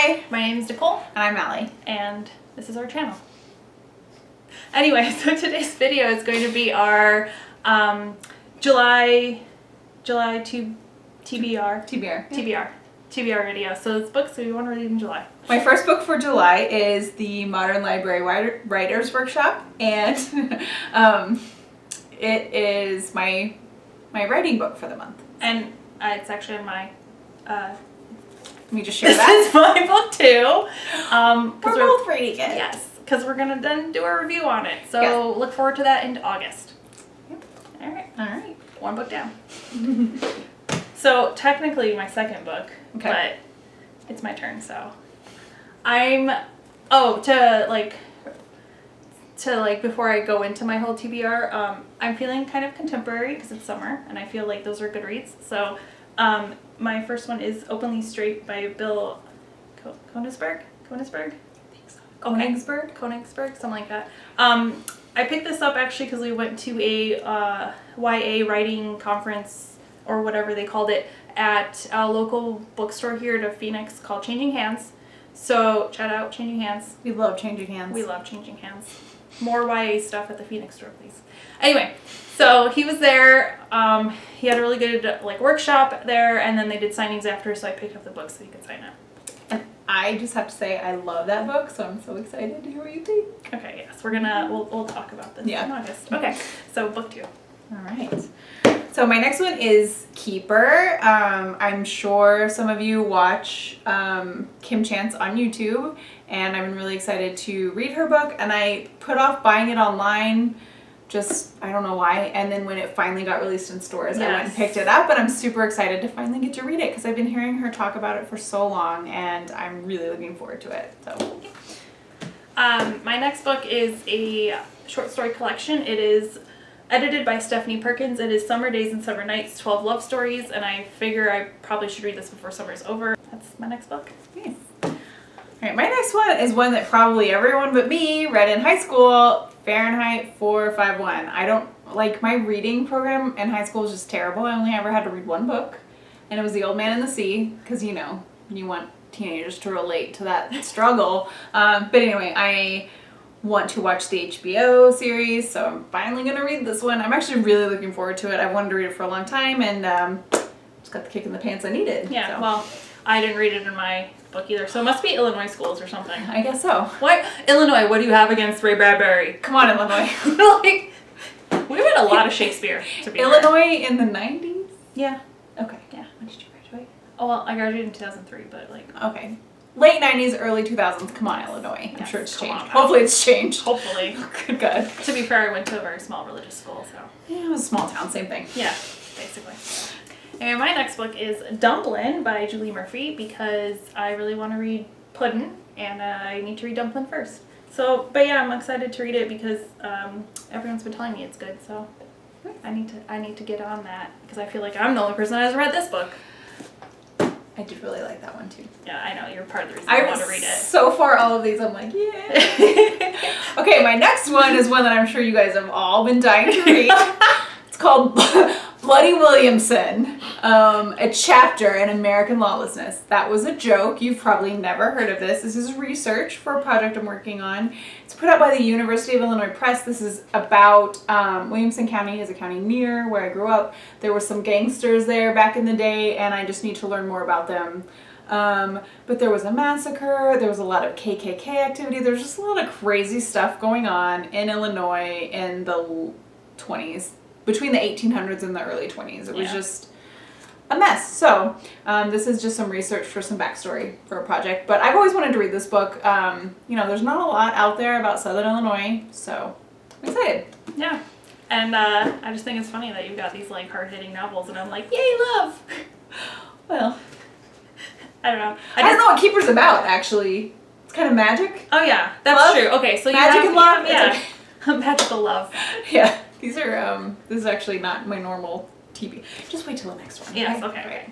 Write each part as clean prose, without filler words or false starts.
Hi, My name is Nicole, and I'm Allie. and this is our channel. Anyway, so today's video is going to be our July TBR video. So it's books we want to read in July. My first book for July is the Modern Library Writers Workshop, and it is my writing book for the month. And it's actually in my Let me just share this that. is my both too. We're both reading it. Yes, because we're gonna then do a review on it. So Yes. look forward to that in August. Yep. All right. All right. One book down. So technically my second book, Okay. but it's my turn. So I'm before I go into my whole TBR, I'm feeling kind of contemporary because it's summer and I feel like those are good reads. So my first one is Openly Straight by Bill Koenigsberg. Koenigsberg, something like that. I picked this up actually because we went to a YA writing conference or whatever they called it at a local bookstore here to Phoenix called Changing Hands. So shout out Changing Hands. We love changing hands. We love Changing Hands. More YA stuff at the Phoenix store, please. Anyway, so he was there. He had a really good workshop there, and then they did signings after, so I picked up the book so he could sign it. And I just have to say I love that book, so I'm so excited to hear what you think. Okay, yes, we'll talk about this Yeah. in August. Okay, so book 2. All right. So my next one is Keeper. I'm sure some of you watch Kim Chance on YouTube, and I've been really excited to read her book, and I put off buying it online, just I don't know why, and then when it finally got released in stores, I went and picked it up, and I'm super excited to finally get to read it because I've been hearing her talk about it for so long, and I'm really looking forward to it. So my next book is a short story collection. It is edited by Stephanie Perkins. It is Summer Days and Summer Nights, 12 Love Stories, and I figure I probably should read this before summer's over. That's my next book. nice. All right, my next one is one that probably everyone but me read in high school, Fahrenheit 451. I don't, my reading program in high school was just terrible. I only ever had to read one book, and it was The Old Man and the Sea, because, you want teenagers to relate to that struggle. But anyway, I want to watch the HBO series, so I'm finally going to read this one. I'm actually really looking forward to it. I've wanted to read it for a long time, and just got the kick in the pants I needed. Yeah, so. well, I didn't read it in my book either, so it must be Illinois schools or something. I guess so. What? Illinois, what do you have against Ray Bradbury? Come on, Illinois. We read a lot of Shakespeare, to be Illinois in the 90s? Yeah. Okay. Yeah. When did you graduate? Oh, well, I graduated in 2003, but Okay. Late 90s, early 2000s. Come on, Illinois. I'm Yes, sure it's come changed. on. Hopefully it's changed. hopefully. Good God. To be fair, I went to a very small religious school, so. Yeah, it was a small town, same thing. Yeah, basically. And my next book is Dumplin' by Julie Murphy because I really want to read Puddin' and I need to read Dumplin' first. So, but yeah, I'm excited to read it because everyone's been telling me it's good. So I need to get on that because I feel like I'm the only person that has read this book. I did really like that one too. Yeah, I know you're part of the reason I want to read it. So far, all of these, I'm like, yeah. Okay, my next one is one that I'm sure you guys have all been dying to read. It's called Bloody Williamson, a chapter in American lawlessness. That was a joke. You've probably never heard of this. This is research for a project I'm working on. It's put out by the University of Illinois Press. This is about Williamson County is a county near where I grew up. There were some gangsters there back in the day, and I just need to learn more about them. But there was a massacre, there was a lot of KKK activity, there was just a lot of crazy stuff going on in Illinois in the 20s. Between the 1800s and the early 20s. It was just a mess. So this is just some research for some backstory for a project. But I've always wanted to read this book. There's not a lot out there about Southern Illinois, so I'm excited. Yeah. And I just think it's funny that you've got these hard-hitting novels and I'm like, yay, love! Well, I don't know. I don't know what Keeper's about, actually. It's kind of magic. Oh yeah, that's Love? true. Okay, so Magic and love? Yeah. Magical love. Yeah. These are, this is actually not my normal TV. Just wait till the next one. Yes, okay.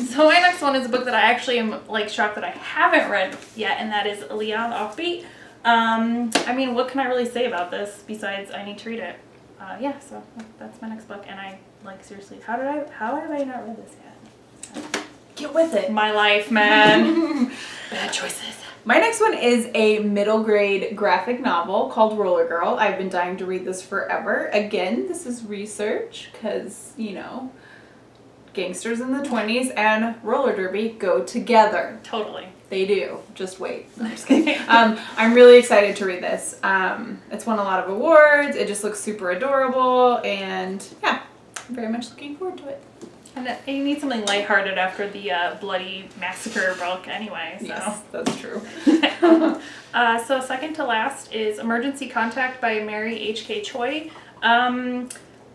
So my next one is a book that I actually am shocked that I haven't read yet, and that is Leon Offbeat. I mean, what can I really say about this besides I need to read it? Yeah, so that's my next book, and I seriously, how have I not read this yet? Get with it. My life, man. Bad choices. My next one is a middle grade graphic novel called Roller Girl. I've been dying to read this forever. Again, this is research because, you know, gangsters in the 20s and roller derby go together. Totally. They do. Just wait. No, I'm just kidding. I'm really excited to read this. It's won a lot of awards. It just looks super adorable. And yeah, I'm very much looking forward to it. And you need something lighthearted after the bloody massacre book anyway. So. Yes, that's true. So second to last is Emergency Contact by Mary H.K. Choi.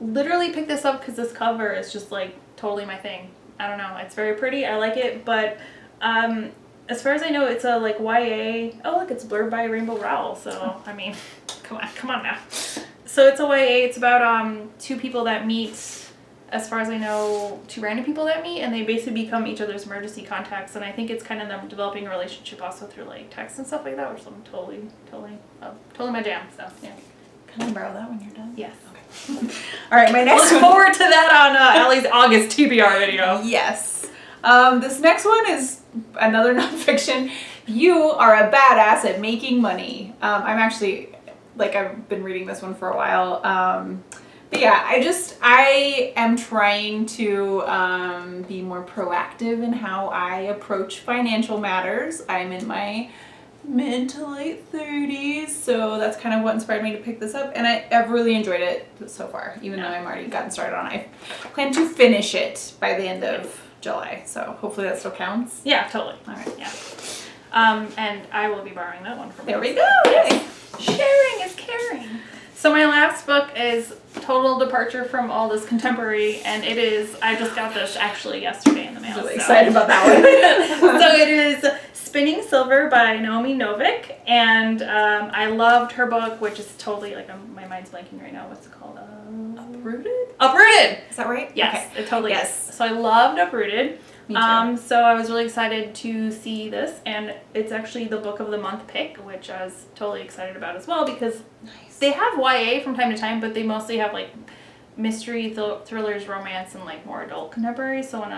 Literally picked this up because this cover is just like totally my thing. I don't know. It's very pretty. I like it. But as far as I know, it's a like YA. Oh, look, it's blurred by Rainbow Rowell. So, I mean, come on now. So it's a YA. It's about two people that meet. As far as I know, two random people that meet, and they basically become each other's emergency contacts. And I think it's kind of them developing a relationship also through like text and stuff like that, which is totally my jam. So yeah. Can I borrow that when you're done? Yes. Okay. All right, my next Look one. forward to that on Allie's August TBR video. Yes. This next one is another nonfiction. You are a badass at making money. I'm actually, like, I've been reading this one for a while. But yeah, I am trying to be more proactive in how I approach financial matters. I'm in my mid to late 30s, so that's kind of what inspired me to pick this up, and I've really enjoyed it so far, even though I'm already gotten started on it. I plan to finish it by the end of July, so hopefully that still counts. Yeah, totally. All right. Yeah. And I will be borrowing that one from you. There we go. Yes. Sharing is caring. So my last book is total departure from all this contemporary, and it is, I just got this actually yesterday in the mail. I'm really excited about that one. So it is Spinning Silver by Naomi Novik, and I loved her book, which is totally, like, my mind's blanking right now. What's it called? Uprooted? Uprooted! Is that right? Yes, Okay. it totally Yes. is. So I loved Uprooted. Me too. So I was really excited to see this, and it's actually the book of the month pick, which I was totally excited about as well, because Nice. they have YA from time to time, but they mostly have like mystery, thrillers, romance, and like more adult contemporary. So when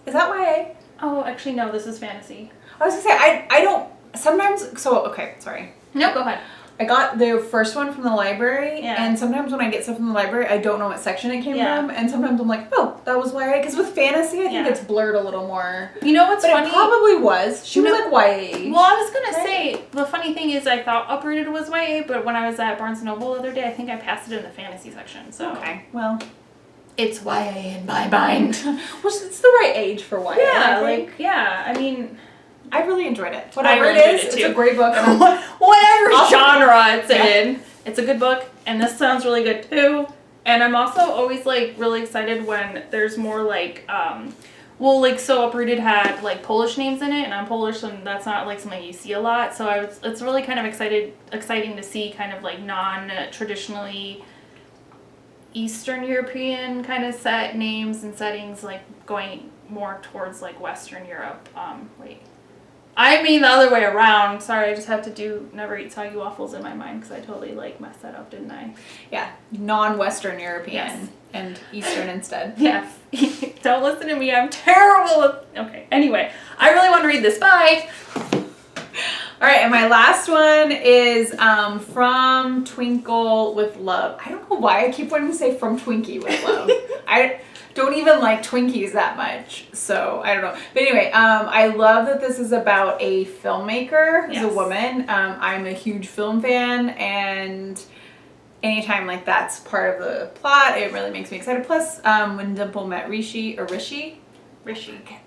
Is that YA? oh, actually no, this is fantasy. I was gonna say, I don't, sometimes, so, okay, sorry. No, go ahead. I got the first one from the library, Yeah. and sometimes when I get stuff from the library, I don't know what section it came Yeah. from, and sometimes I'm like, oh, that was YA, because with fantasy, I think Yeah. it's blurred a little more. You know what's But funny? it probably was. She was No. like YA. Well, I was gonna Right? say the funny thing is I thought Uprooted was YA, but when I was at Barnes & Noble the other day, I think I passed it in the fantasy section. So Okay, well, it's YA in my mind. well, it's the right age for YA. Yeah, I think. like yeah. I mean, I really enjoyed it. Whatever really it enjoyed is, it it's too. a great book. And whatever Also- genre it's Yeah. in, it's a good book, and this sounds really good too. And I'm also always like really excited when there's more like well, like, so Uprooted had like Polish names in it, and I'm Polish, and that's not like something you see a lot. So it's really kind of exciting to see kind of like non-traditionally Eastern European kind of set names and settings, like going more towards like Western Europe. I mean the other way around. Sorry, I just have to do never eat soggy waffles in my mind because I totally like messed that up, didn't I? yeah, non-Western European Yes. and Eastern instead. Yes. Don't listen to me. I'm terrible. Okay. Anyway, I really want to read this. Bye. All right, and my last one is From Twinkle with Love. I don't know why I keep wanting to say From Twinkie with Love. I don't even like Twinkies that much, so I don't know. But anyway, I love that this is about a filmmaker who's a Yes. woman. I'm a huge film fan, and anytime like that's part of the plot, it really makes me excited. Plus, when Dimple met Rishi, Rishi. I I think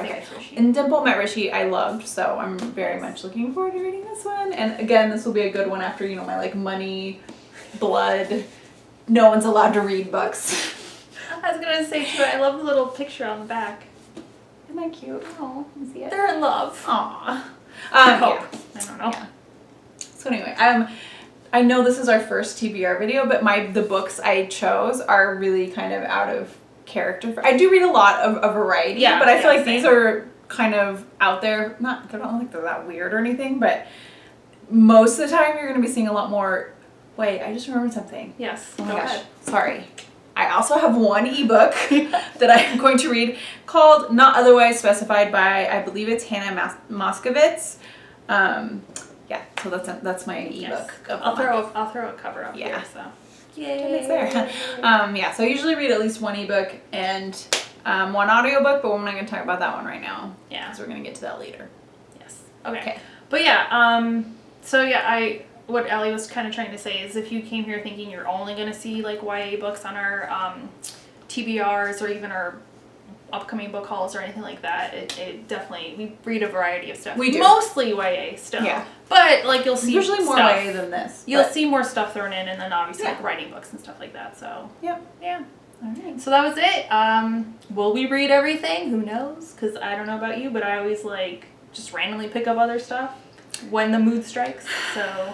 okay. it's Rishi. And Dimple met Rishi, I loved, so I'm very much looking forward to reading this one. And again, this will be a good one after, you know, my like money, blood, no one's allowed to read books. I was gonna say too. I love the little picture on the back. Isn't that cute? Oh, you see it? They're in love. Aww. I hope. Yeah. I don't know. Yeah. So anyway, I know this is our first TBR video, but the books I chose are really kind of out of character. I do read a lot of a variety, Yeah, but I feel yeah, like these same. are kind of out there. I don't think they're that weird or anything, but most of the time you're going to be seeing a lot more. Wait, I just remembered something. Yes. Oh my go gosh. ahead. Sorry. I also have one ebook that I'm going to read called Not Otherwise Specified by, I believe it's Hannah Moskovitz. Yeah, so that's my ebook. Yes. Of the I'll throw a cover up here. So. Yay! There. Yeah, so I usually read at least one ebook and one audiobook, but we're not going to talk about that one right now. Yeah. Because we're going to get to that later. Yes. Okay. But yeah, so yeah, what Allie was kind of trying to say is if you came here thinking you're only going to see like YA books on our TBRs or even our upcoming book hauls or anything like that, it definitely, we read a variety of stuff. We do. Mostly YA still. Yeah. But like you'll see usually more stuff. YA than this. You'll see more stuff thrown in and then obviously Yeah. like writing books and stuff like that. So Yep. yeah. All right. So that was it. Will we read everything? Who knows? Because I don't know about you, but I always like just randomly pick up other stuff when the mood strikes. So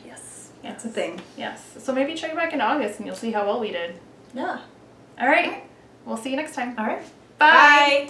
Yes. That's a thing. yes. So maybe check back in August and you'll see how well we did. Yeah. All right. We'll see you next time. All right. Bye. Bye.